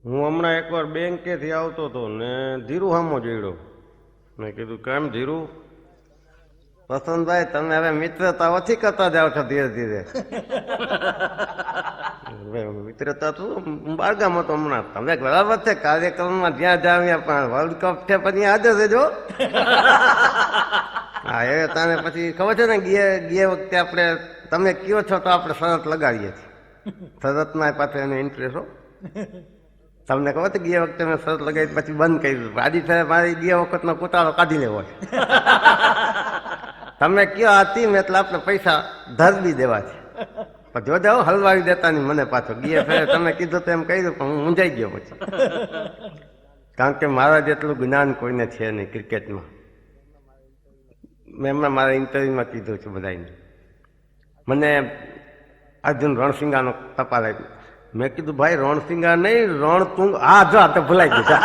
હું હમણાં એકવાર બેંકેથી આવતો હતો ને ધીરુ હામો જોડ્યો. મેં કીધું કેમ ધીરુ? વસંતભાઈ તમે હવે મિત્રતા ઓછી કરતા જાઓ છો ધીરે ધીરે. મિત્રતા તું બારગામ હતો હમણાં. તમે બરાબર છે કાર્યક્રમમાં જ્યાં જાવ પણ વર્લ્ડ કપ છે પછી હાજર રહેજો. હા એ તને પછી ખબર છે ને ગયા વખતે આપણે તમે કયો છો તો આપણે શરત લગાડીએ છીએ. શરતમાં પાછળ એને ઇન્ટરેસ્ટ હો. તમને ખબર છે ગયા વખતે મેં શરત લગાવી પછી બંધ કરી દીધું. આજે સાહેબ મારી ગયા વખતનો કુતાળો કાઢી લેવો છે. તમે કયો હતી મેં એટલે આપણે પૈસા ધરબી દેવા છે. પણ જો જાઓ હલવાવી દેતા નહીં મને પાછો. ગયા ફેરે તમે કીધું તો એમ કહી દઉં પણ હું મૂંઝાઈ ગયો પછી. કારણ કે મારા જેટલું જ્ઞાન કોઈને છે નહીં ક્રિકેટમાં. મેં હમણાં મારા ઇન્ટરવ્યુમાં કીધું છે બધાને. મને અર્જુન રણસિંગાનો ટપાલ આપ્યો. મેં કીધું ભાઈ રણસિંગા નહીં રણતુંગ. હા જો આ તો ભૂલાઈ ગયું.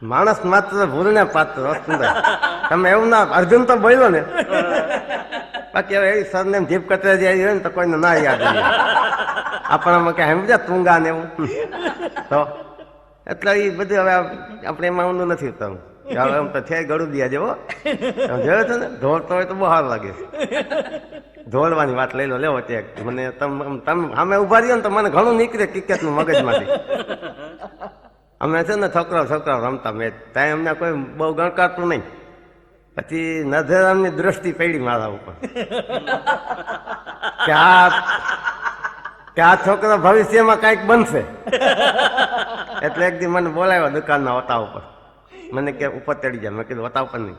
માણસ માત્ર ભૂલને પાત્ર સુંદર. તમે એવું ના અર્જુન તો બોલ્યો ને બાકી હવે એવી સરને જીભ કતરાઈ આવી હોય ને તો કોઈને ના યાદ આવે. આપણામાં કે સમજ્યા તુંગા ને એવું તો એટલે એ બધું હવે આપણે એમાં ઊંધું નથી ઉતરવું. આમ તો છે ગળું દિયા જેવો જોયો છો ને ધોળતો હોય તો બહુ સારું લાગે. ધોળવાની વાત લઈ લો લેવો તે મને તમે સામે ઉભા રહ્યો ને તો મને ઘણું નીકળે ક્રિકેટનું મગજમાંથી. અમે છે ને છોકરાઓ રમતા મેચ ત્યાં અમને કોઈ બહુ ગણકારતું નહીં. પછી નજરામની દ્રષ્ટિ પડી મારા ઉપર કે આ છોકરો ભવિષ્યમાં કાંઈક બનશે. એટલે એક દી મને બોલાવ્યો દુકાનના વતા ઉપર. મને કે ઉપર ચડી જાય. મેં કીધું વતા ઉપર નહીં.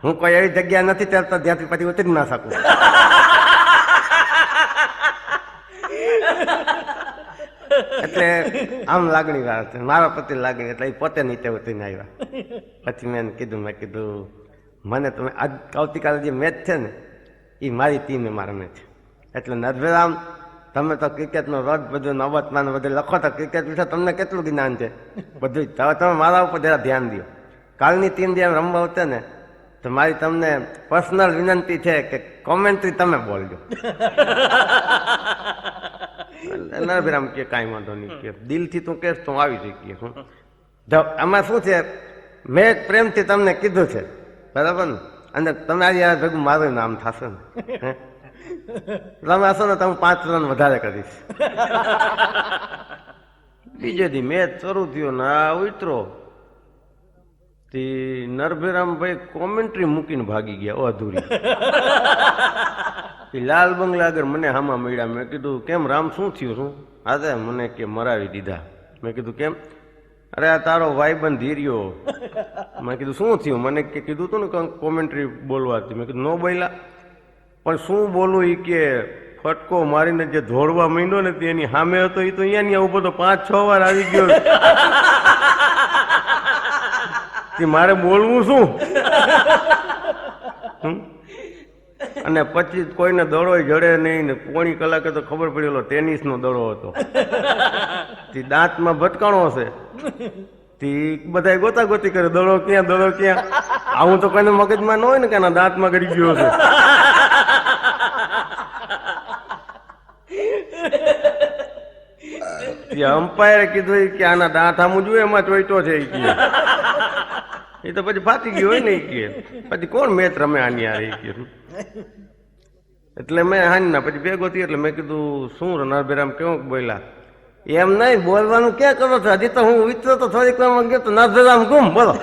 હું કોઈ એવી જગ્યા નથી ચડતો જ્યાંથી પછી ઉતરી ના શકું. એટલે આમ લાગણી વાર છે મારા પ્રતિ લાગણી. એટલે એ પોતે નીચે ઉતરીને આવ્યા. પછી મેં કીધું મને તમે આજ આવતીકાલે જે મેચ છે ને એ મારી ટીમે મારા મેચ છે. એટલે નરભેરામ તમે તો ક્રિકેટનો રોજ બધું નવતમાં બધું લખો તો ક્રિકેટ વિશે તમને કેટલું જ્ઞાન છે બધું. હવે તમે મારા ઉપર જરા ધ્યાન દો. કાલની ટીમ જેમ રમવા આવશે ને તો મારી તમને પર્સનલ વિનંતી છે કે કોમેન્ટ્રી તમે બોલજો. નરભેરામ કે કાંઈ વાંધો નહીં કે દિલથી તું કહેશ તો આવી શકીએ. આમાં શું છે મેં પ્રેમથી તમને કીધું છે બરાબર ને. અને તમારી યાર ભેગું મારું નામ થશે ને તમે હશો ને તો હું 5 રન વધારે કરીશ. બીજે દી મેચ શરૂ થયો ને આ ઉતરો નરભેરામભાઈ કોમેન્ટ્રી મૂકીને ભાગી ગયા અધૂરી. લાલ બંગલા આગળ મને હામા મળ્યા. મેં કીધું કેમ રામ શું થયું શું? હા મને કે મરાવી દીધા. મેં કીધું કેમ? અરે આ તારો ભાઈબંધ ધીર્યો. મેં કીધું શું થયું? મને કે કીધું હતું ને કોમેન્ટ્રી બોલવાથી. મેં કીધું ન બોલ્યા પણ શું બોલું એ કે ફટકો મારીને જે ધોળવા માંડ્યો ને તેની સામે હતો એ તો અહીંયા ઉભો તો 5-6 વાર આવી ગયો. મારે બોલવું શું? અને પછી કોઈને દડો જડે નહીં ને પોણી કલાકે તો ખબર પડેલો ટેનિસનો દડો હતો. દાંતમાં ભટકાણો હશે બધા ગોતા ગોતી કરે દડો ક્યાં. આવું તો કોઈને મગજમાં ન હોય ને કે આના દાંતમાં ગળી ગયો હશે. અમ્પાયરે કીધું કે આના દાંત આમું જોઈએ એમાં ચોઈટો છે એ તો પછી ફાટી ગયો હોય ને કે પછી કોણ મેચ રમે આની યાર કે. એટલે મેં હાની ના પછી ભેગો થયો. એટલે મેં કીધું શું નરભેરામ કેવું બોલ્યા? એમ નહીં બોલવાનું ક્યાં કરો છો? હજી તો હું વિચારો તો થોડીક વાર ગયો તો નરભેરામ ગુમ બોલો.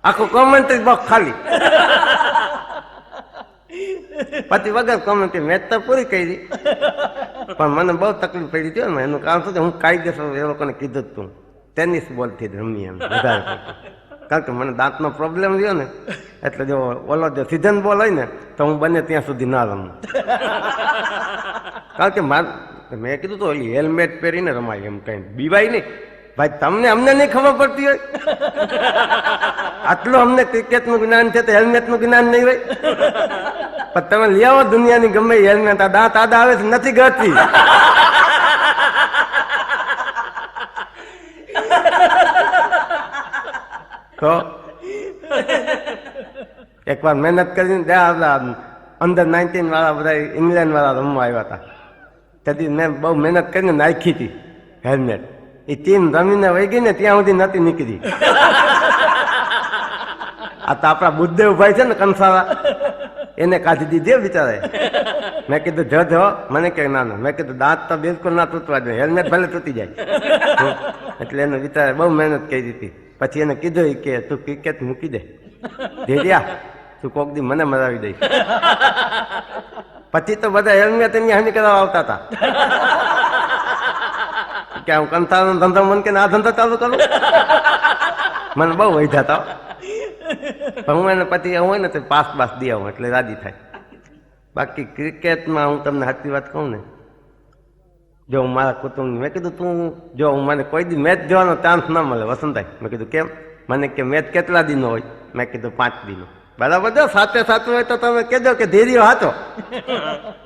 આખું કોમેન્ટ્રી બોક્સ ખાલી. પછી વગર કોમેન્ટ્રી મેચ તો પૂરી કરી પણ મને બહુ તકલીફ પડી હતી ને. એનું કારણ શું છે હું કાયદેસર એ લોકોને કીધું જ તું ટેનિસ બોલથી જ રમી એમ વધારે. કારણ કે મને દાંતનો પ્રોબ્લેમ રહ્યો ને એટલે જો ઓલો જો સીઝન બોલ હોય ને તો હું બને ત્યાં સુધી ના રમું. કારણ કે મેં કીધું તો ઓલી હેલ્મેટ પહેરીને રમાય એમ કઈ બીવાય નહીં. ભાઈ તમને અમને નહીં ખબર પડતી હોય? આટલું અમને ક્રિકેટનું જ્ઞાન છે તો હેલ્મેટનું જ્ઞાન નહીં હોય? પણ તમે લઈ આવો દુનિયાની ગમે હેલ્મેટ. આ દાંત આડા આવે છે નથી ગળતી. તો એકવાર મહેનત કરીને ત્યાં અંદર 19 વાળા બધા ઇંગ્લેન્ડ વાળા રમવા આવ્યા હતા. તેથી મેં બહુ મહેનત કરીને નાખી હતી હેલ્મેટ. એ ટીમ રમીને વહી ગઈ ને ત્યાં સુધી નથી નીકળી. આ તો આપણા બુદ્ધદેવભાઈ છે ને કંસારા, એને કાઢી દીધી બિચારે. મેં કીધું જો મને કે ના ના, મેં કીધું દાંત તો બિલકુલ ના તૂટવા જોઈએ, હેલ્મેટ ભલે તૂટી જાય. એટલે એને બિચારે બહુ મહેનત કરી હતી. પછી એને કીધું કે તું ક્રિકેટ મૂકી દે ધીર્યા, તું કોક દી મને મરાવી દઈશ. પછી તો બધા હેલ્મેટ એની હાનિ કરવા આવતા હતા કે હું કંસારનો ધંધો મન કે આ ધંધો ચાલુ કરું. મને બહુ વૈધા હતા. પણ હું એને પછી હોય ને તો પાસ દઈ આવું એટલે રાજી થાય. બાકી ક્રિકેટમાં હું તમને સાચી વાત કહું ને, જો હું મારા કુટુંબની, મેં કીધું તું જો હું મને કોઈ દી મેચ જોવાનો ચાન્સ ના મળે વસંતભાઈ. મેં કીધું કેમ? મને કે મેચ કેટલા દિનનો હોય? મેં કીધું 5 દિનો. બરાબર, જો સાથે હોય તો તમે કહેજો કે ધીર્યો હાચો.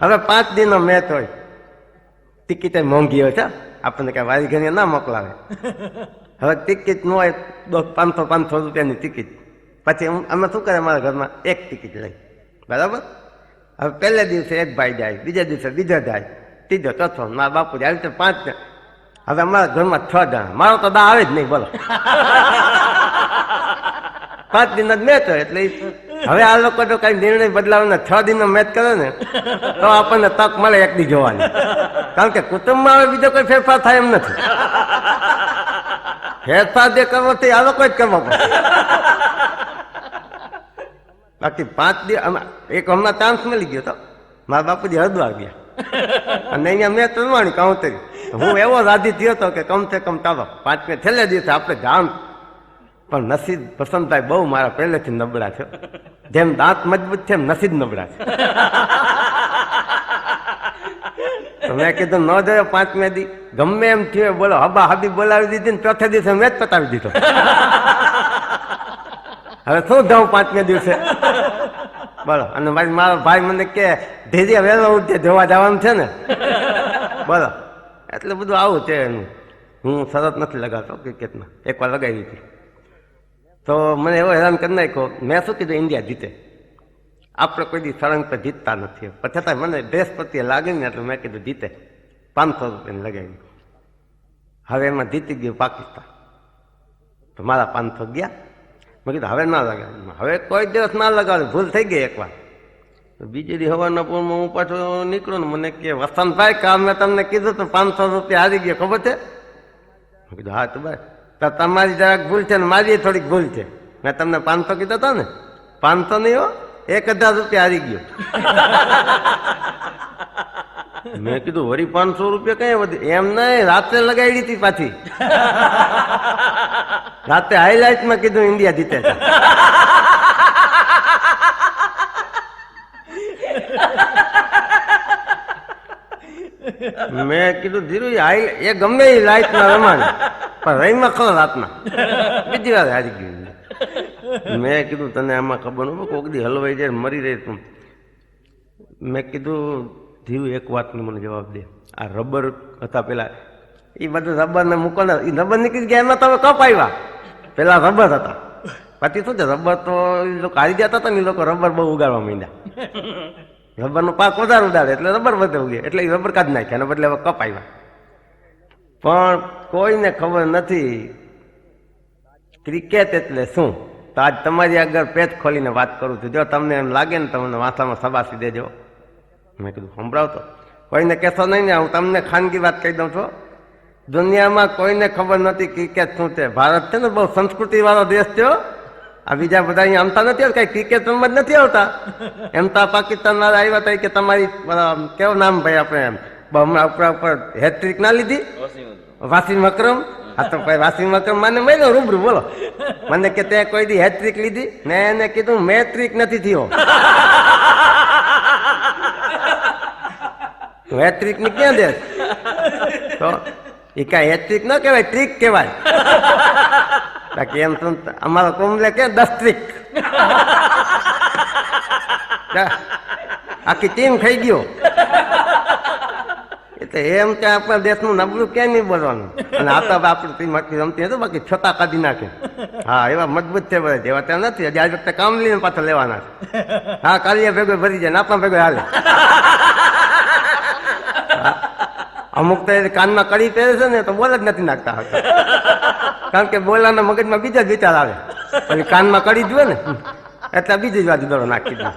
હવે 5 દિનનો મેચ હોય, ટિકિટ મોંઘી હોય છે, આપણને કઈ વારી ઘણી ના મોકલાવે. હવે ટિકિટ ન હોય 500 રૂપિયાની ટિકિટ. પછી અમે શું કરે અમારા ઘરમાં એક ટિકિટ લઈ, બરાબર. હવે પહેલે દિવસે એક ભાઈ જાય, બીજા દિવસે બીજા જાય, ત્રીજો ચોથો, મારા બાપુ જાય, આવી રીતે 5. હવે અમારા ઘરમાં 6 જણા, મારો તો દા આવે જ નહીં, બોલો. 5 દિન જ મેચ હોય એટલે હવે આ લોકો જો કઈ નિર્ણય બદલાવને 6 દિનનો મેચ કરે ને તો આપણને તક મળે એક દી જોવાની. કારણ કે કુટુંબમાં હવે બીજો કોઈ ફેરફાર થાય એમ નથી. ફેરફાર જે કરવો તે આ લોકો જ કરવો પડે. બાકી 5 દિવસ એક હમણાં ચાન્સ મળી ગયો તો મારા બાપુજી હરિદ્વાર ગયા અને અહીંયા મેચ રમવાની કાઉન્ટરી. હું એવો રાજી થયો હતો કે કમ સે કમ ચાલો 5મે છેલ્લે દિવસે આપણે જાણ. પણ નસીબ વસંતભાઈ બહુ મારા પહેલેથી નબળા છે. જેમ દાંત મજબૂત છે એમ નસીબ નબળા છે. તો મેં કીધું ન જોયો 5મે દી ગમે એમ થયો, બોલો હબા હબી બોલાવી દીધી ને ચોથે દિવસે મેચ પતાવી દીધો. હવે શું જાઉં 5મે દિવસે, બોલો. અને મારો ભાઈ મને કે ધીરે વહેલો ઉઠે જોવા જવાનું છે ને, બોલો. એટલે બધું આવું છે એનું. હું શરત નથી લગાવતો ક્રિકેટમાં, એકવાર લગાવી હતી તો મને એવો હેરાન કરી નાખ્યો. મેં શું કીધું, ઇન્ડિયા જીતે. આપણે કોઈ દી સળંગ પર જીતતા નથી. પછી છતાં મને દેશ પ્રત્યે લાગે ને એટલે મેં કીધું જીતે. 500 રૂપિયાની લગાવી. હવે એમાં જીતી ગયું પાકિસ્તાન તો મારા 500 ગયા. મેં કીધું હવે ના લગાવી, હવે કોઈ દિવસ ના લગાવે, ભૂલ થઈ ગઈ એકવાર. તો બીજી દી હવાના પોરમાં હું પાછો નીકળું ને મને કે વસંતભાઈ કામ મેં તમને કીધું તો 500 રૂપિયા હારી ગયો, ખબર છે? મેં કીધું હા તો ભાઈ, તો તમારી જરાક ભૂલ છે ને મારી થોડીક ભૂલ છે. મેં તમને 500 કીધા હતા ને, 500 નહીં હો, 1000 રૂપિયા હારી ગયો. મેં કીધું વળી 500 રૂપિયા કઈ વધી? એમ નહીં, રાત્રે લગાવી હતી પાછી. રાતે હાઈલાઇટમાં કીધું ઇન્ડિયા જીતે છે. મેં કીધું ધીરુ એ ગમે એ લાઈટમાં રમાડે પણ રહીમાં ખરો રાતના. બીજી વાર હારી ગયું. મેં કીધું તને આમાં ખબર ન કોક દી હલવાઈ જાય મરી રહે તું. મેં કીધું ધીરુ એક વાતનો મને જવાબ દે. આ રબર હતા પેલા, એ બધું રબરને મૂકો ને, એ રબર નીકળી ગયા એમાં તમે કપ આવ્યા. પેલા રબર હતા, પછી શું છે રબર તો એ લોકો હારી જતા હતા ને, એ લોકો રબર બહુ ઉગાડવા માંડ્યા. રબરનો પાક વધારે ઉડાડે એટલે રબર વધે ઉગે એટલે એ રબર કાઢી નાખ્યા, એના બદલે હવે કપ આવ્યા. પણ કોઈને ખબર નથી ક્રિકેટ એટલે શું. તો આજ તમારી આગળ પેચ ખોલીને વાત કરું છું. જો તમને એમ લાગે ને તમને માથામાં સબાસી દેજો. મેં કીધું સંભળાવતો, કોઈને કહેશો નહીં ને, હું તમને ખાનગી વાત કહી દઉં છું. દુનિયામાં કોઈને ખબર નથી ક્રિકેટ શું છે. ભારત છે ને બહુ સંસ્કૃતિ વાળો દેશ છે. આ બીજા બધા અહીંયા આમતા નથી, કઈ ક્રિકેટ રમવા જ નથી આવતા. એમ તો પાકિસ્તાન વાળા આવ્યા હતા કે તમારી કેવું નામ ભાઈ આપણે હમણાં ઉપર હેટ્રિક ના લીધી, વાસીમ અકરમ. હા તો ભાઈ વાસીમ અકરમ મને મળ્યો રૂબરૂ, બોલો. મને કે તે કોઈ દી હેટ્રિક લીધી? મેં એને કીધું મેટ્રિક નથી થયો. હેટ્રિક ની ક્યાં દે? તો એ કઈ હેટ્રિક ન કહેવાય, ટ્રીક કહેવાય. બાકી એમ શું અમારો કોમલે કે 10 ટ્રીક. આખી ટીમ ખાઈ ગયો. એટલે એમ કે આપણા દેશનું નબળું ક્યાંય નહીં બોલવાનું. અને આ તો આપણે ટીમ આટલી રમતી હતી બાકી છતાં કાઢી નાખે. હા એવા મજબૂત છે બધા, જેવા ત્યાં નથી. હજી આજ વખતે કામ લઈને પાછા લેવાના છે. હા કાલિયા ભેગો ભરી જાય ને આપણા ભેગો હાલે. અમુક તો કાનમાં કડી પહેરે છે ને તો બોલ જ નથી નાખતા હતા, કારણ કે બોલાના મગજમાં બીજા જ વિચાર આવે. પછી કાનમાં કડી જુએ ને એટલે બીજી જ બાજુ દડો નાખી દીધો.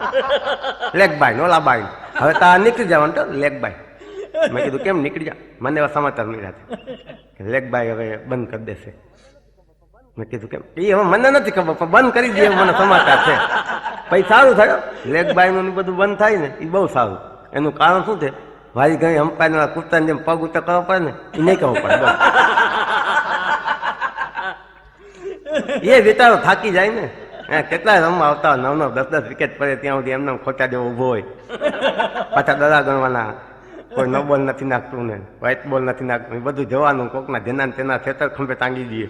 લેગ બાય ઓલા બાય હવે તો આ નીકળી જવાનું તો લેગ બાય. મેં કીધું કેમ નીકળી જા? મને એવા સમાચાર મળ્યા છે લેગ બાય હવે બંધ કરી દેશે. મેં કીધું કેમ? એ હવે મને નથી ખબર પણ બંધ કરી દે મને સમાચાર છે. પછી સારું થયો લેગ બાય નું બધું બંધ થાય ને એ બહુ સારું. એનું કારણ શું છે? ભાઈ ઘણી અમ્પાયર કૂતરાને જેમ પગ ઊંચો કરવો પડે ને એ નહીં કરવો પડે. એ વિચારો થાકી જાય ને. કેટલાય રમવા આવતા 9-10 વિકેટ પડે ત્યાં સુધી એમને ખોટા જેવો ઉભો હોય. પાછા દડા ગણવાના, કોઈ નો બોલ નથી નાખતું ને વ્હાઈટ બોલ નથી નાખતું, એ બધું જોવાનું. કોકના જેના તેના ખેતર ખંભે ટાંગી દઈએ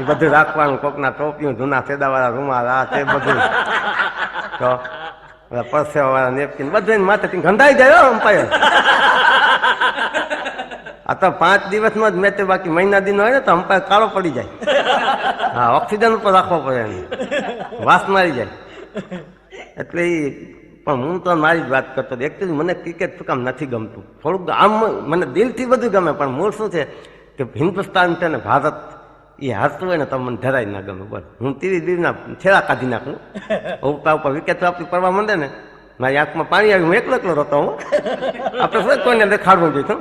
એ બધું રાખવાનું. કોકના ટોપિયું જૂના સેદાવાળા રૂમાલ આ તે બધું તો પરસેવા વાળા નેપકીન બધું માથે ગંધાઈ જાય અમ્પાયર. આ તો 5 દિવસમાં જ મેચ, બાકી મહિના દિન હોય ને તો અમ્પાયર કાળો પડી જાય. હા ઓક્સિજન ઉપર રાખવો પડે એને, વાસ મારી જાય. એટલે પણ હું તો મારી જ વાત કરતો. એકચ્યુઅલી મને ક્રિકેટ શું કામ નથી ગમતું, થોડુંક આમ મને દિલથી બધું ગમે પણ મૂળ શું છે કે હિન્દુસ્તાન છે ને ભારત એ હારતું હોય ને તો મને જરાય ના ગમે. બસ હું ટીવી છેડા કાઢી નાખું. ઉપતા ઉપર વિકેટ આપી પડવા માંડે ને મારી આંખમાં પાણી આવી, હું એકલો એકલો રહેતો હું. આપણે શું કોઈને દેખાડવું જોઈશું,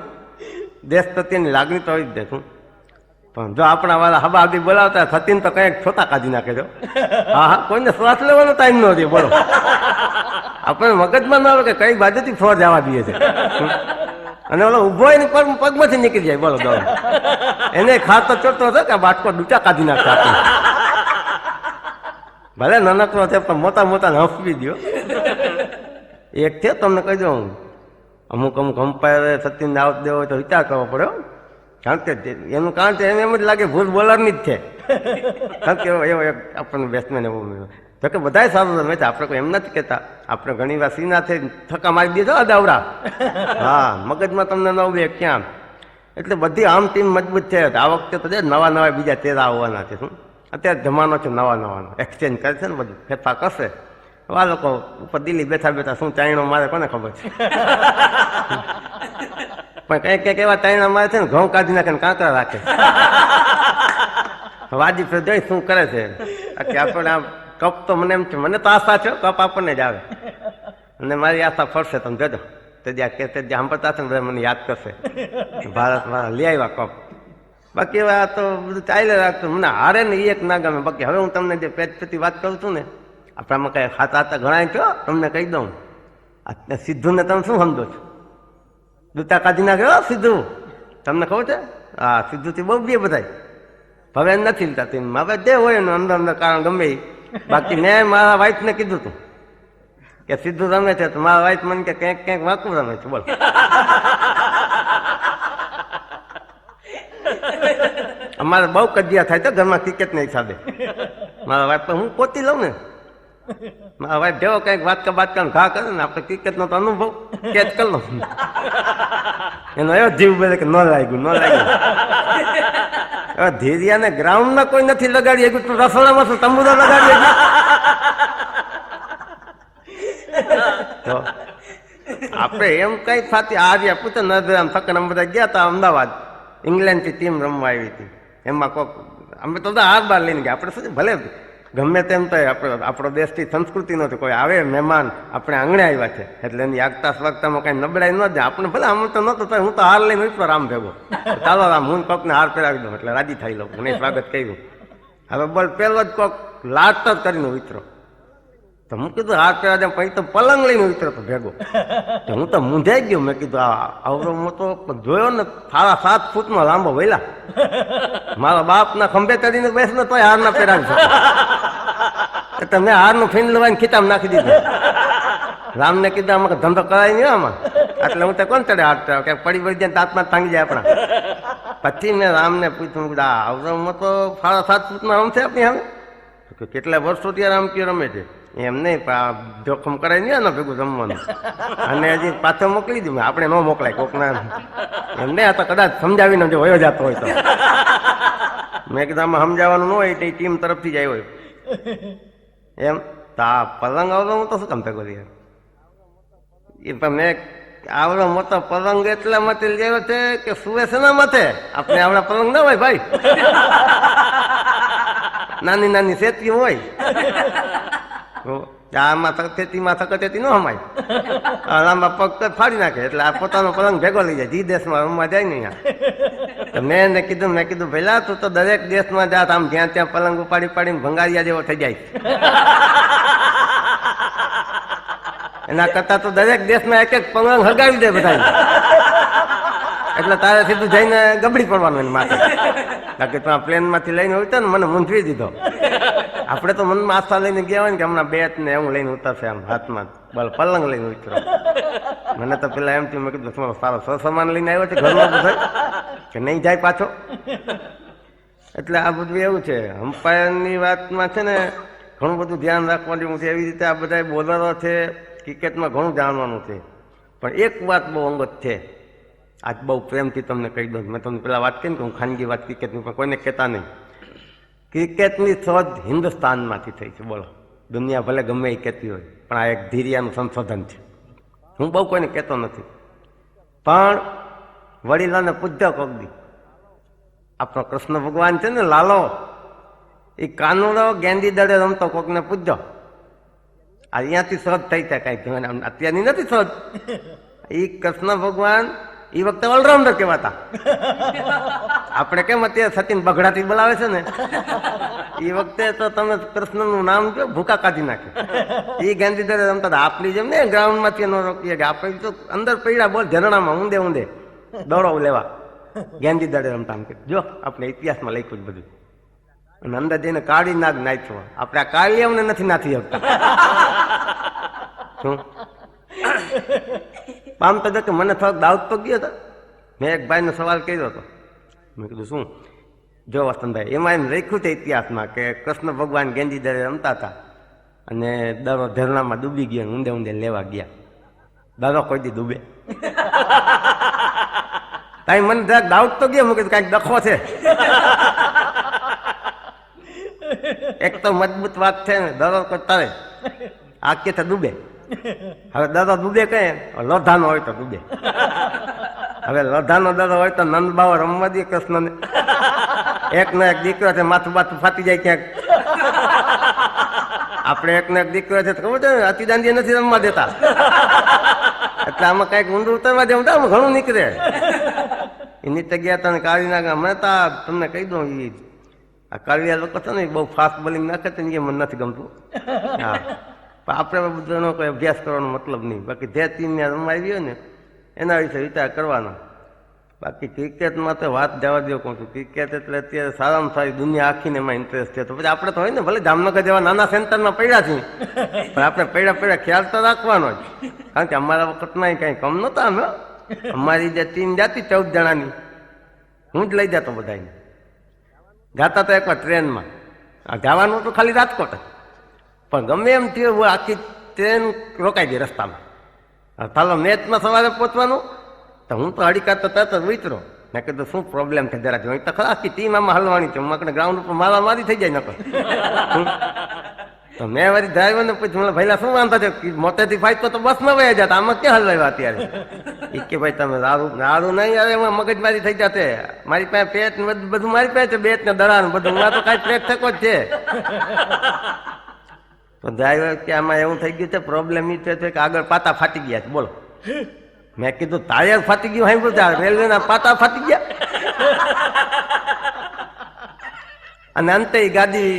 દેશ પ્રત્યેની લાગણી તો આવી જ દેશું. પણ જો આપણા વાળા હવા આગળ બોલાવતા સતીન તો કંઈક છોતા કાઢી નાખે છો. હા હા કોઈને શ્વાસ લેવાનો ટાઈમ ન દે. બોલો આપણે મગજમાં ન આવે કે કઈ બાજુથી ફ્લોર જવા દઈએ છે. અને ઓલો ઉભો હોય ને પગમાંથી નીકળી જાય. બોલો દોડ એને ખાતો ચોટતો હતો કે બાટકો ડૂચા કાઢી નાખતા આપણે. ભલે નાનકડો છે પણ મોટા મોટા હફવી દો. એક છે તમને કહી દઉં, અમુક અમ્પાયર સતીનને આઉટ દેવો હોય તો વિચાર કરવો પડ્યો. કારણ કે એનું કારણ છે એમ જ લાગે ભૂલ બોલરની જ છે. કારણ કે એવો એક આપણને બેટ્સમેન એવો મળ્યો. તો કે બધાય સારું રમે છે, આપણે કોઈ એમ નથી કહેતા. આપણે ઘણી વાર સીના થઈ થકા મારી દીધો અદાવડા. હા મગજમાં તમને ન ઉભે ક્યાં. એટલે બધી આમ ટીમ મજબૂત છે. આ વખતે તો નવા નવા બીજા ચહેરા આવવાના છે. શું અત્યારે જમાનો છે નવા નવાનો, એક્સચેન્જ કરે છે ને બધું ફેરફાર કરશે. આ લોકો ઉપર દિલ્હી બેઠા બેઠા શું ચાઈણો મારે કોને ખબર છે. પણ કંઈક કંઈક એવા ચાઈણા મારે છે ને ઘઉં કાઢી નાખે ને કાંકરા રાખે. વાજી ફેર જોઈ શું કરે છે. કે આપણે આમ કપ તો મને એમ છે, મને તો આશા છે કપ આપણને જ આવે. અને મારી આશા ફરશે તમે જોજો. તે જ્યાં સાંભળતા હશે ને બધા મને યાદ કરશે. ભારત મારા લઈ આવ્યા કપ. બાકી હવે આ તો બધું ચાલે રાખતું. મને હારે ને એ એક ના ગમે. બાકી હવે હું તમને જે પેચ પેથી વાત કરું છું ને, આપણામાં કઈ ખાતા હતા ઘણા છો. તમને કહી દઉં સિદ્ધુને તમે શું સમજો છો? દૂતા કાઢી નાખ્યો સિદ્ધુ, તમને ખબર છે? હા સિદ્ધુથી બહુ બે બધા હવે નથી લેતા. હવે જે હોય એનું અંદર અંદર કારણ ગમે. બાકી મેં મારા વાઈફને કીધું હતું કે સિદ્ધુ રમે છે તો મારા વાઈફ મને કે ક્યાંક ક્યાંક વાંકું રમે છે. બોલ અમારે બહુ કજિયા થાય છે ઘરમાં ક્રિકેટના હિસાબે. મારા વાઈફ હું પોતી લઉં ને, મારા વાઈફ જેવો કંઈક વાત કરે ઘા કરે ને આપણે ક્રિકેટનો તો અનુભવ કેચ કરી લો. એનો એવો જીવ બોલે કે ન લાગ્યું ન લાગ્યું. હવે ધીરિયાને ગ્રાઉન્ડમાં કોઈ નથી લગાડી હજુ, તું રસોડામાં શું તંબુરો લગાડી હજુ? તો આપણે એમ કઈ થતી આજે પૂછે નજરામ સકન બધા ગયા હતા અમદાવાદ, ઇંગ્લેન્ડથી ટીમ રમવા આવી હતી. એમાં કોક અમે તો હાર બાર લઈને ગયા. આપણે શું ભલે ગમે તેમ તો આપણો દેશથી સંસ્કૃતિ નથી. કોઈ આવે મહેમાન આપણે આંગણે આવ્યા છે એટલે એની આગતા સ્વાગતામાં કઈ નબળાઈ ન જાય. આપણે ભલે આમ તો નહોતું તો હું તો હાર લઈને ઉતરો રામ ભેગો. ચાલો રામ હું કોકને હાર પહેરાવી દઉં એટલે રાજી થઈ લઉં. મને સ્વાગત કર્યું. હવે બોલ પેલો જ કોક લાટ જ કરીને ઉતરો તો હું કીધું હાર પહેરા દે. પછી તો પલંગ લઈને ઉતરો તો ભેગો. હું તો મૂંઝાઈ ગયો. મેં કીધું આવડો મોટો જોયો ને 7.5 ફૂટનો લાંબો વહેલા. મારા બાપના ખંભે ચડીને બેસને તોય હાર ના પહેરાવી શકો. તમે હારનું ફીન લવાઈને ખીચામાં નાખી દીધું. રામને કીધું આમાં ધંધો કરાય નહીં આમાં. એટલે હું તો કોણ ચડે હાથ કે પડી પડી જાય તાતમાં ભાંગી જાય આપણા. પછી મેં રામને પૂછ્યું આવડો મોટો 7.5 ફૂટનો આમ છે આપણી હવે કેટલા વર્ષોથી રામ કયો રમે છે. એમ નહીં પણ આ જોખમ કરાય નહીં ને ભેગું જમવાનું અને હજી પાછો મોકલી દઉં આપણે ન મોકલાય કોકના એમ નહીં. આ તો કદાચ સમજાવીને જો વયો જતો હોય તો મેં કીધું આમાં સમજાવવાનું ન હોય તો ટીમ તરફથી જ આવ્યો એમ. તો આ પલંગ આવડો હું તો શું કામ ભેગો થયો એ પણ મેં આવડો મોટો પલંગ એટલા માટે લેવો છે કે સુવે છે ના માથે આપણે આવડા પલંગ ના હોય ભાઈ. નાની નાની સેતી હોય આમાં ખેતીમાં થકતેતી ન હમાય લાંબા પગ ફાડી નાખે એટલે આ પોતાનો પલંગ ભેગો લઈ જાય. જે દેશમાં રમવા જાય ને મેં કીધું ભેલા તું તો દરેક દેશમાં જાત આમ જ્યાં ત્યાં પલંગ ઉપાડી પાડીને ભંગારિયા જેવો થઈ જાય. એના કરતા તો દરેક દેશમાં એક એક પલંગ હગાવી દે બધા એટલે તારે સીધું જઈને ગબડી પડવાનું એની માથે. બાકી તો પ્લેન માંથી લઈને ઉતર ને મને મૂંઝવી દીધો. આપણે તો મનમાં આસ્થા લઈને ગયા હોય ને કે હમણાં બેટ ને એવું લઈને ઉતરશે આમ હાથમાં પલંગ લઈને ઉતરો. મને તો પેલા એમ થયું મેં કીધું તમારો સારો સસામાન લઈને આવ્યો છે ઘરમાં બધો કે નહીં જાય પાછો. એટલે આ બધું એવું છે અમ્પાયરની વાતમાં છે ને ઘણું બધું ધ્યાન રાખવા જેવું છે. એવી રીતે આ બધા બોલરો છે ક્રિકેટમાં ઘણું જાણવાનું છે. પણ એક વાત બહુ અંગત છે આજ બહુ પ્રેમથી તમને કહી દઉં. મેં તમને પેલા વાત કરી ને કે હું ખાનગી વાત ક્રિકેટની પણ કોઈને કહેતા નહીં. ક્રિકેટની શોધ હિન્દુસ્તાનમાંથી થઈ છે. બોલો દુનિયા ભલે ગમે એ કહેતી હોય પણ આ એક ધીરિયાનું સંશોધન છે. હું બહુ કોઈને કહેતો નથી પણ વડીલોને પૂજ્ય કોકદી આપણો કૃષ્ણ ભગવાન છે ને લાલો એ કાનુડો ગેંડી દડે રમતો કોકને પૂજ્યો. અહીંયાથી શોધ થઈ છે કઈ અત્યારની નથી શોધ. એ કૃષ્ણ ભગવાન એ વખતે ઓલરાઉન્ડર કહેવાતા. આપણે કેમ અત્યારે સચિન બગડાથી બોલાવે છે ને એ વખતે તો તમે કૃષ્ણનું નામ જો ભૂકા કાઢી નાખે. એ ગાંધીધરે રમતા હતા આપણી જેમ ને ગ્રાઉન્ડ માંથી ન રોકીએ કે આપણે તો અંદર પડ્યા બોલ ઝરણામાં ઊંડે ઊંડે દોડો લેવા ગાંધી દડે રમતા. જો આપણે ઇતિહાસમાં લખ્યું જ બધું. અને અંદર જઈને કાળી નાગ નાખ્યો. આપણે આ કાળિયાઓને નથી નાથી શકતા. શું પામ તો કે મને થોડોક દાઉદ તો ગયો હતો. મેં એક ભાઈને સવાલ કર્યો હતો. મેં કીધું શું જો વસંતભાઈ એમાં એમ લખ્યું છે ઇતિહાસમાં કે કૃષ્ણ ભગવાન ગેંજી દરે રમતા હતા અને દરો ઝરણામાં ડૂબી ગયા ઊંડે ઊંડે લેવા ગયા. દરો કોઈ દી ડૂબે તાઈ મને જરાક દાઉદ તો ગયો. મેં કીધું કાંઈક દખો છે. એક તો મજબૂત વાત છે ને દરો કરતા રહે આ કે ડૂબે. હવે દરો ડૂબે કઈ લોધાનો હોય તો ડૂબે. હવે લોધાનો દરો હોય તો નંદબાવો રમવા દે કૃષ્ણને. એક નો એક દીકરો છે માથું બાથું ફાટી જાય ક્યાંક. આપણે એક નો એક દીકરો છે ખબર છે અતિ દાંડી નથી રમવા દેતા. એટલે આમાં કઈક ઊંડું ઉતરવા દેવું તો આમાં ઘણું નીકળે. એની જગ્યા તને કાઢી નાખે. અમે તો તમને કહી દઉં એ આ કાળિયા લોકો છે ને બહુ ફાસ્ટ બોલિંગ નાખે છે ને એ મને નથી ગમતું. હા પણ આપણે બધાનો કોઈ અભ્યાસ કરવાનો મતલબ નહીં. બાકી જે ટીમને રમાવી હોય ને એના વિશે વિચાર કરવાનો. બાકી ક્રિકેટમાં તો વાત જવા દો કહું છું. ક્રિકેટ એટલે અત્યારે સારામાં સારી દુનિયા આખીને એમાં ઇન્ટરેસ્ટ છે. તો પછી આપણે તો હોય ને ભલે જામનગર જેવા નાના સેન્ટરમાં પડ્યા છીએ પણ આપણે પડ્યા ખ્યાલ તો રાખવાનો જ. કારણ કે અમારા વખતમાં કંઈ કમ નહોતા અમે. અમારી જે ટીમ જાતી 14 જણાની હું જ લઈ જતો બધાને. જાતા તો એકવાર ટ્રેનમાં જવાનું તો ખાલી રાજકોટ પણ ગમે એમ થયું આખી ટ્રેન રોકાઈ ગઈ રસ્તામાં. ચાલો મેચમાં સવારે પહોંચવાનું તો હું તો હડીકા તો તરત જ વિચરો. મેં કીધું શું પ્રોબ્લેમ છે જરા જોઈ તો ખરા આખી ટીમ આમાં હલવાની છે. મને ગ્રાઉન્ડ ઉપર મારા મારી થઈ જાય નકર. તો મેં વળી ડ્રાઈવરને પૂછ્યું મને ભાઈલા શું વાંધો છે મોટેથી ફાઈટ તો બસમાં વયા જતા આમાં ક્યાં હલવાય અત્યારે. એ કે ભાઈ તમે દારૂ નહીં આવે એમાં મગજમારી થઈ જશે. મારી પાસે પેટ ને બધું મારી પાસે છે બેટ ને દડા ને બધું તો કાંઈ પેટ થકો જ છે. તો ડ્રાઈવર કે આમાં એવું થઈ ગયું છે પ્રોબ્લેમ એ છે કે આગળ પાટા ફાટી ગયા છે. બોલો મેં કીધું ટાયર ફાટી ગયું હાઈ બોલતા રેલવેના પાટા ફાટી ગયા. અને અંતે ગાડી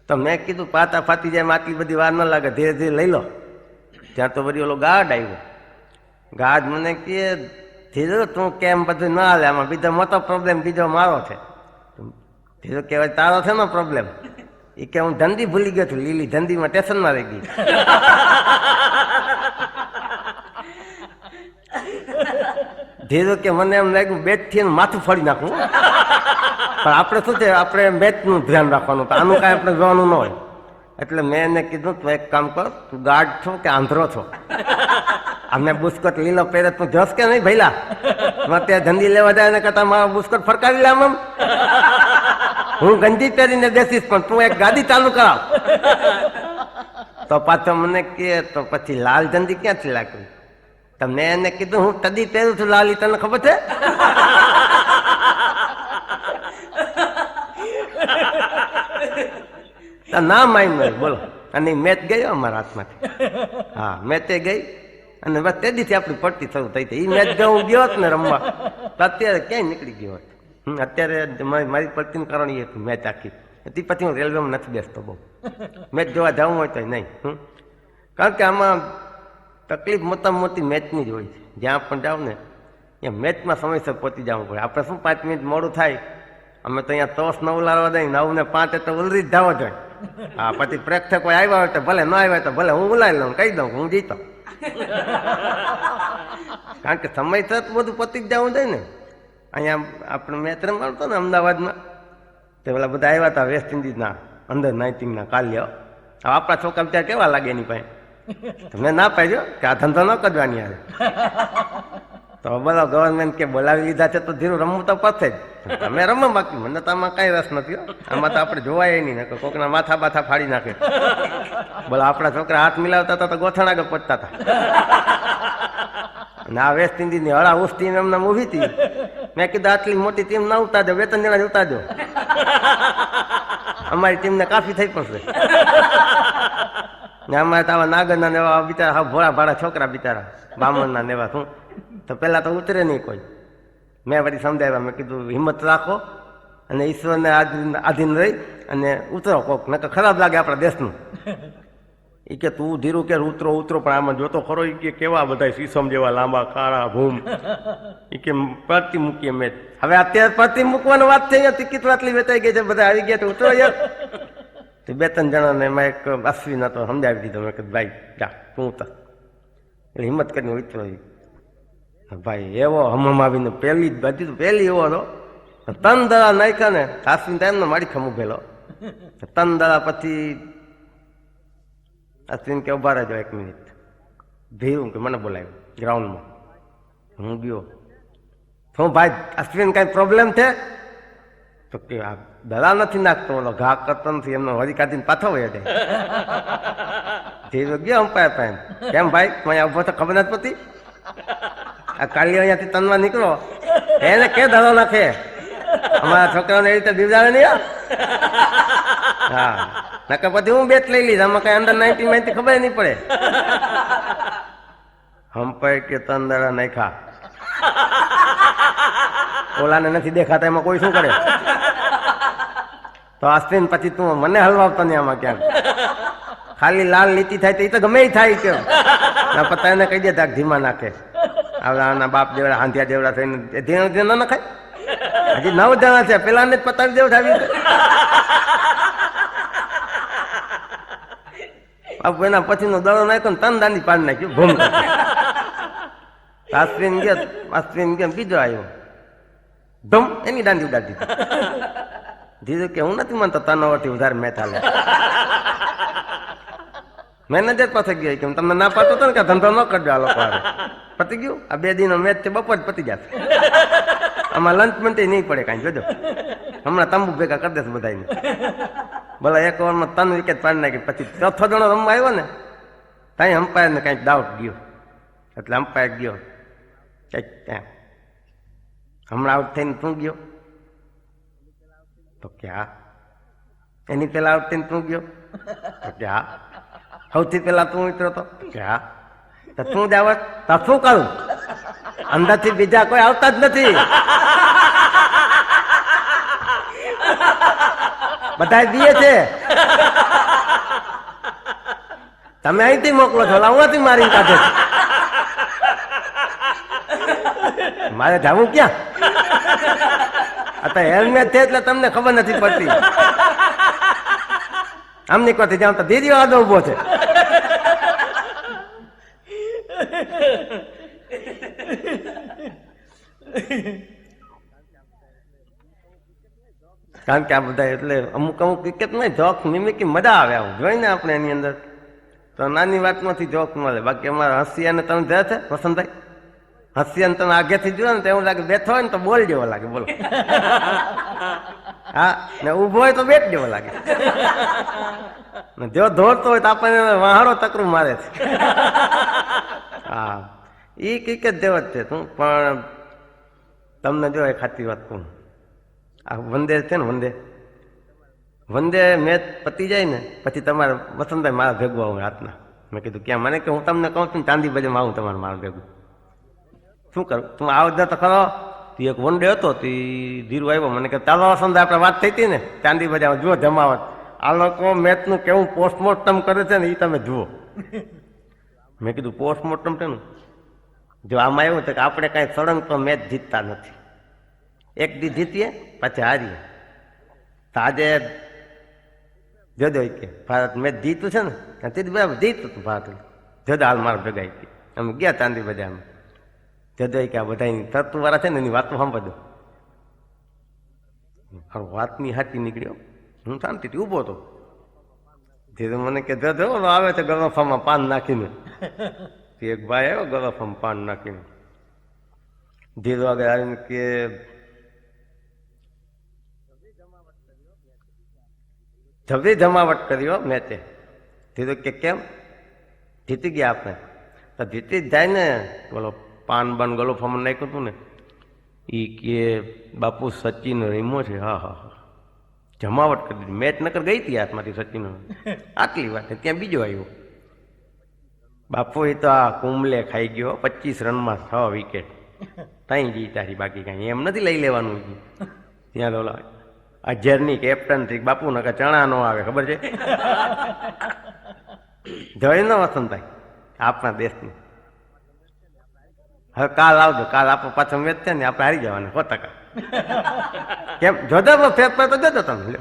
તો મેં કીધું પાટા ફાટી જાય આટલી બધી વાર ન લાગે ધીરે ધીરે લઈ લો. ત્યાં તો વળી ઓલો ગાર્ડ આવ્યો. ગાર્ડ મને કે ધીરે તું કેમ બધું ના હાલે આમાં બીજો મોટો પ્રોબ્લેમ બીજો મારો છે. ધીરે કહેવાય તારો છે ને પ્રોબ્લેમ. એ કે હું ધંધી ભૂલી ગયો છું લીલી ધંધીમાં સ્ટેશનમાં રહી ગઈ. ધીરે કે મને એમ લાગ્યું બેટ થી માથું ફરી નાખું. પણ આપણે શું છે આપણે મેચ નું ધ્યાન રાખવાનું. આનું કાંઈ આપણે જોવાનું ન હોય. એટલે મેં એને કીધું તું એક કામ કર, તું ગાઢ છો કે આંધળો છો? અમને બુસ્કોટ લીલો પહેરે તું જોશ કે નહીં ભૈલા? ત્યાં ધંધી લેવા જાય ને કરતા મારા બુસ્કોટ ફરકાવી લે આમ. હું ગંજી પહેરીને બેસીશ પણ તું એક ગાડી ચાલુ કરાવ. તો પાછો મને કે તો પછી લાલ ધંધી ક્યાંથી લાગી? તો મેં એને કીધું હું તદી પહેરું છું લાલ, તને ખબર છે? ના માઇન બોલો. અને મેચ ગયો અમારા હાથમાંથી. હા, મેચે ગઈ અને બસ તેદીથી આપણી પડતી શરૂ થઈ હતી. એ મેચ જો હું ગયો હોત ને રમવા તો અત્યારે ક્યાંય નીકળી ગયો હોત. અત્યારે મારી પડતીનું કારણ એ હતું મેચ આખી. તે પછી હું રેલવેમાં નથી બેસતો બહુ. મેચ જોવા જવું હોય તો નહીં. કારણ કે આમાં તકલીફ મોટામાં મોટી મેચની જ હોય છે. જ્યાં પણ જાવ ને ત્યાં મેચમાં સમયસર પહોંચી જવું પડે. આપણે શું 5 મિનિટ મોડું થાય, અમે તો અહીંયા ટોસ ન ઉલાડવા દઈએ, 9 ને 5 એટલે ઉલરી જ જવો જોઈએ. હા, પછી પ્રેક્ષકો આવ્યા હોય તો ભલે ન આવ્યા હોય તો ભલે હું ઉલાડી લઉં, કહી દઉં હું જીતો. કારણ કે સમયસર બધું પતી જ જવું જોઈએ ને. અહીંયા આપણે મેચ રમવાનો ને અમદાવાદમાં, તે પેલા બધા આવ્યા હતા વેસ્ટ ઇન્ડિઝના under-19 કાલ્ય. હવે આપણા છોકરા ત્યાં કેવા લાગે એની પાસે? તમે ના પાડ્યો કે આ ધંધો ન કરવાની આવે. તો બોલો ગવર્મેન્ટ કે બોલાવી લીધા છે તો ધીરું રમવું તો પડશે જ. તમે રમો, બાકી મને તો આમાં કઈ રસ નથી. આમાં તો આપણે જોવાય નહીં ને કોકના માથા બાથા ફાડી નાખે. બોલો આપણા છોકરા હાથ મિલાવતા હતા તો ગોથણ આગળ પહોંચતા હતા. અને આ વેસ્ટ ઇન્ડિઝની હળા ઉસ ટીમ એમને ઊભી હતી. મેં કીધું આટલી મોટી ટીમ ના ઉતારજો, 2-3 જણા જ ઉતારજો. અમારી ટીમને કાફી થઈ પડશે. ને અમારે તો આવા નાગરના ને એવા બિચારા હા ભોળા ભાડા છોકરા બિચારા બામણના ને એવા શું, તો પેલા તો ઉતરે નહીં કોઈ. મેં વળી સમજાવ્યા, મેં કીધું હિંમત રાખો અને ઈશ્વરને આધીન રહી અને ઉતરો કોક, નકર ખરાબ લાગે આપણા દેશનું. એ કે તું ધીરું કે ઉતરો ઉતરો, પણ આમાં જોતો ખરો એ કે કેવા બધા સીસમ જેવા લાંબા કાળા ભૂમ. એ કે પડતી મૂકીએ મેચ. હવે અત્યારે પડતી મૂકવાની વાત થઈ, ટિકિટ આટલી વેચાઈ ગઈ છે, બધા આવી ગયા તો ઉતરો યાર. તો 2-3 જણાને એમાં એક અશ્વિન હતો, સમજાવી દીધો. મેં કીધું ભાઈ જા તું ઉતર. એટલે હિંમત કરીને ઉતરો. ભાઈ એવો હમમ આવીને પહેલી જ બાજુ તો પહેલી એવો હતો. 3 દડા નાખ્યા ને અશ્વિન તો એમને મારી ખમ ઉભેલો. 3 દડા પછી અશ્વિન કે ઉભા રહેજો 1 મિનિટ. ધીરું કે મને બોલાવ્યું ગ્રાઉન્ડમાં. હું ગયો. શું ભાઈ અશ્વિન કઈ પ્રોબ્લેમ છે? તો કે આ દડા નથી નાખતો, ઓલો ઘા કરતો નથી, એમનો હરી કાઢીને પાછો વયો જાય. ધીરું ગયો અમ્પાયર પાસે. કેમ ભાઈ અહીંયા ઉભો તો ખબર નથી પડતી? આ કાલી અહીંયાથી તનવા નીકળો એને કે દડો નાખે? અમારા છોકરાઓને એ રીતે બીવડાવે નહીં. હા, નકર પછી હું બેટ લઈ લીધા, આમાં કઈ under-19 માહિતી ખબર નહીં પડે. હમ્પાયર કે 3 દડા નાખ્યા, ઓલાને નથી દેખાતા, એમાં કોઈ શું કરે? તો અશ્વિન પછી તું મને હલવાવતો નહીં આમાં ક્યાંક. ખાલી લાલ લીટી થાય તો એ તો ગમે થાય કે ના પતા એને કહી દે ધીમા નાખે. આના બાપ જેવડા હાંધિયા જેવડા થઈને ધીરે ધીરે ન નખાય. હજી 9 જણા છે, પેલા ને જ પતાવી દેવું આવી. એના પછીનો દડો નાખ્યો ને 3 દાંડી પાડી નાખ્યું ભૂમ. અશ્વિન ગયો બીજો આવ્યો, ધમ એની દાંડી ઉડાડી દીધી. ધીરે કે હું નથી માનતો તનોવરથી વધારે મેચ હાલે. મેનેજર પાસે ગયો કે તમને ના પાડતો હતો ને કે ધંધો ન કરજો આ લોકો. પતી ગયું, આ 2 દિનનો મેચ છે, બપોર જ પતી જશે. આમાં લંચ મંટી નહીં પડે કાંઈ, જોજો હમણાં તંબુ ભેગા કરી દેશે બધાને. બોલો 1 ઓવરમાં 3 વિકેટ પાડી નાખી. પછી ચોથો જણો રમવા આવ્યો ને ત્યાં અમ્પાયરને કંઈક ડાઉટ ગયો, એટલે અમ્પાયર ગયો કંઈક ત્યાં હમણાં આઉટ થઈને તું ગયો? તો કે હા. એની પેલા આઉટ થઈને તું ગયો? તો કે હા. સૌથી પેલા તું ઉતરો તો કે હા. તો તું જ આવત તો શું કરું? અંદરથી બીજા કોઈ આવતા જ નથી, બધા બીએ છે. તમે અહીંથી મોકલો છો, અહીંથી મારી કાઢે. મારે જવું ક્યાં? અત્યારે હેલ્મેટ છે એટલે તમને ખબર નથી પડતી. આમની કોથી જાવ તો દીદીઓ આદો ઉભો છે. કારણ કે આ બધા એટલે અમુક અમુક ક્રિકેટમાં જોક નિમિત્ત મજા આવે આવું જોઈને આપણે એની અંદર તો નાની વાતમાંથી જોક મળે. બાકી અમારા હસિયાને તમે જોયા છે વસંતભાઈ? હસિયાને તમે આગેથી જોયો ને તો એવું લાગે બેઠો હોય ને તો બોલ જેવો લાગે. બોલો હા, ને ઉભો હોય તો બેટ જેવો લાગે. જો દોડતો હોય તો આપણને વાહાડો તકરું મારે છે. હા, એ ક્રિકેટ જેવો જ છે. તું પણ તમને જો એ ખાતી વાત કહું, આ વંદે છે ને વંદે મેચ પતી જાય ને પછી તમારે વસંતભાઈ મારા ભેગું આવું રાતના. મેં કીધું ક્યાં? મને કે હું તમને કહું છું ચાંદી બજારમાં આવું તમારે મારા ભેગું. શું કરું? તું આવજો તો ખરો. એક વન ડે હતો તે ધીરુ આવ્યો, મને કે ચાલો વસંતભાઈ આપણે વાત થઈ હતી ને ચાંદી બજારમાં, જુઓ જમાવટ. આ લોકો મેચનું કેવું પોસ્ટમોર્ટમ કરે છે ને એ તમે જુઓ. મેં કીધું પોસ્ટમોર્ટમ છે ને જો આમાં એવું છે કે આપણે કાંઈ સળંગ તો મેચ જીતતા નથી. એક દી જીતીએ પછી હારીએ. તો આજે જોજો કે ભારત મેચ જીતું છે ને તે બરાબર જીતું હતું ભારત. જોજો હાલ મારા ભેગા કે અમે ગયા ચાંદી બજારમાં. જોજો કે આ બધા તત્વ વાળા છે ને એની વાતો સાંભળજો. વાતની હાથી નીકળ્યો. હું શાંતિથી ઊભો હતો. ધીરે મને કે જોજો આવે છે ગરફામાં પાન નાખીને. એક ભાઈ આવ્યો ગરફામાં પાન નાખીને. ધીરો આગળ આવીને કે જબરી જમાવટ કર્યો મેચે. ધીરો કે કેમ? જીતી ગયા આપણે. તો જીતી જ જાય ને. બોલો પાન બાન ગલોફામાં નાખ્યું હતું ને એ કે બાપુ સચિન રમ્યો છે. હા હા હા, જમાવટ કરી દીધી. મેચ નકર ગઈ હતી હાથમાંથી સચિન. આટલી વાત ત્યાં બીજો આવ્યો બાપુ. એ તો આ કુંબલે ખાઈ ગયો 25 રનમાં 6 વિકેટ. ત્યાં જી તારી બાકી કાંઈ એમ નથી લઈ લેવાનું. ત્યાં ઓલા અજરની કેપ્ટન થી બાપુ ને ચણા નો આવે ખબર છે. જોઈ ન વસંતભાઈ આપણા દેશની. હવે કાલ આવજો. કાલ આપણો પાછો મેચ છે ને આપણે હારી જવાના 100%. કેમ? જોજો ફેરફાર તો જોજો તમે.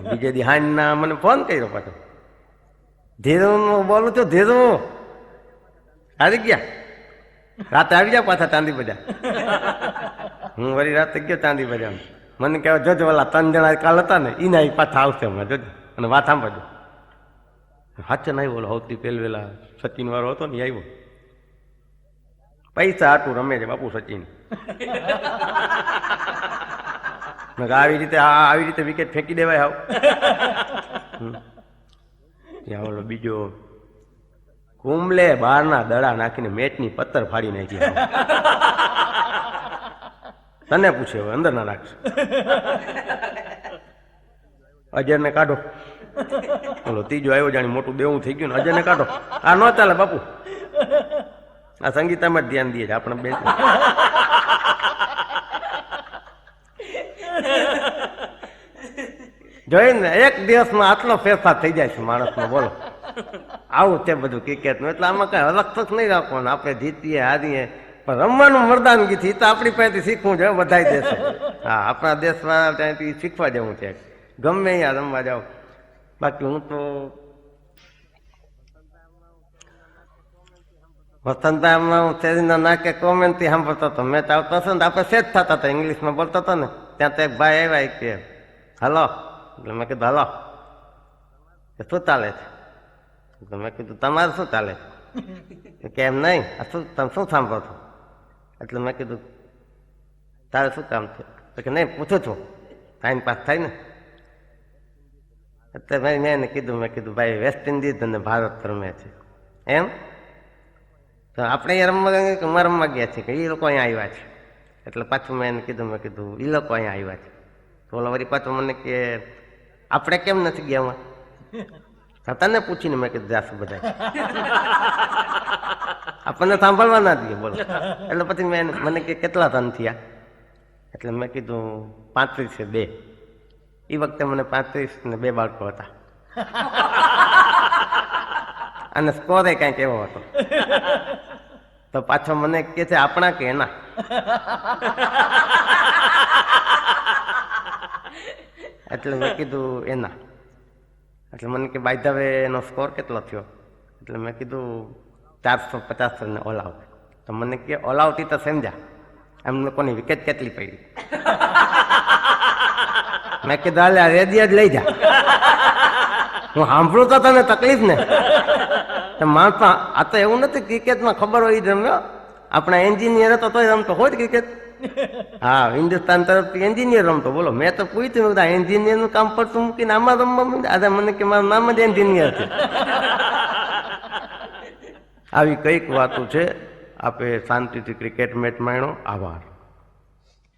બીજે દી હાંજના મને ફોન કર્યો પાછો. ધીરું બોલું છું, ધીરું હારી ગયા. રાતે આવી જાવ પાછા ચાંદી બજાર. હું વળી રાતે ગયો ચાંદી બજાર. મને કહેવાય જોજો ઓલા 3 જણા કાલ હતા ને એના પાછા આવશે હમણાં જોજો. અને વાત સાંભળજો. હાચે ના આવ્યો સૌથી પહેલા સચિન વાળો હતો ને આવ્યો. પૈસા આટલું રમે છે બાપુ સચિન. આવી રીતે વિકેટ ફેંકી દેવાય. આવ ત્યાં ઓલો બીજો કુંબલે બહારના દડા નાખીને મેચની પત્તર ફાડી નાખી. તને પૂછે હવે અંદર ના નાખશે. અજયને કાઢો. બોલો ત્રીજો આવ્યો જાણે મોટું દેવું થઈ ગયું ને અજયને કાઢો. આ ન ચાલે બાપુ. આ સંગીતામાં જ ધ્યાન દે છે આપણે બે. જોઈને એક દિવસમાં આટલો ફેરફાર થઈ જાય છે માણસનો. બોલો આવું છે બધું ક્રિકેટનું. એટલે આમાં કઈ અલગ તક નહીં રાખવાનું. આપણે જીતીએ હારીએ પણ રમવાનું મરદાનગીથી તો આપણી પાસેથી શીખવું જોઈએ બધા દેશે. હા, આપણા દેશવાળા ત્યાંથી શીખવા જવું છે. ગમે અહીંયા રમવા જાઓ. બાકી હું તો વસંતભાઈ હું શેરીના નાકે કોમેન્ટથી સાંભળતો હતો. મેચ આવતો હશે ને આપણે સેટ થતા હતા. ઇંગ્લિશમાં બોલતો હતો ને ત્યાં તો એક ભાઈ આવ્યા કે હલો. એટલે મેં કીધું હલો કે શું ચાલે છે? એટલે મેં કીધું તમારે શું ચાલે છે? કે એમ નહીં, તમે શું સાંભળો છો? એટલે મેં કીધું તારે શું કામ છે? તો કે નહીં પૂછું છું, ટાઈમ પાસ થાય ને. એટલે ભાઈ મેં એને કીધું, મેં કીધું ભાઈ વેસ્ટ ઇન્ડિઝ અને ભારત રમે છે એમ. તો આપણે અહીંયા રમવા ગયા છે કે એ લોકો અહીંયા આવ્યા છે. એટલે પાછું મેં એને કીધું, મેં કીધું એ લોકો અહીંયા આવ્યા છે. તો ઓલા વળી પાછું મને કે આપણે કેમ નથી ગયા? તને પૂછીને મેં કીધું જાશું બધા. આપણને સાંભળવા ના દઈએ. બોલો. એટલે પછી મને કે કેટલા રન થયા? એટલે મેં કીધું 35-2. એ વખતે મને 35 ને 2 બાળકો હતા. અને સ્કોર એ કંઈક એવો હતો. તો પાછો મને કે છે આપણા કે એના? એટલે મેં કીધું એના. એટલે મને કે બાય ધ વે એનો સ્કોર કેટલો થયો? એટલે મેં કીધું 450 રન ઓલ આઉટ. તો મને કે ઓલ આઉટ તો સમજા એમ લોકોની વિકેટ કેટલી પડી? મેં કીધું હાલે આ રેડિયા જ લઈ જા. હું સાંભળું તો તને તકલીફ ને. માણસ આ તો એવું નથી ક્રિકેટમાં ખબર હોય જ રમ્યો. આપણા એન્જિનિયર હતો તોય રમતો હોય ક્રિકેટ. હા, હિન્દુસ્તાન તરફથી એન્જિનિયર રમતો. બોલો, મેં તો પૂછ્યું એન્જિનિયર નું કામ પડતું મૂકીને આમાં રમવા આજે મને કે મારું નામ જ એન્જિનિયર છે. આવી કઈક વાતો છે. આપે શાંતિથી ક્રિકેટ મેચ માણ્યો. આભાર.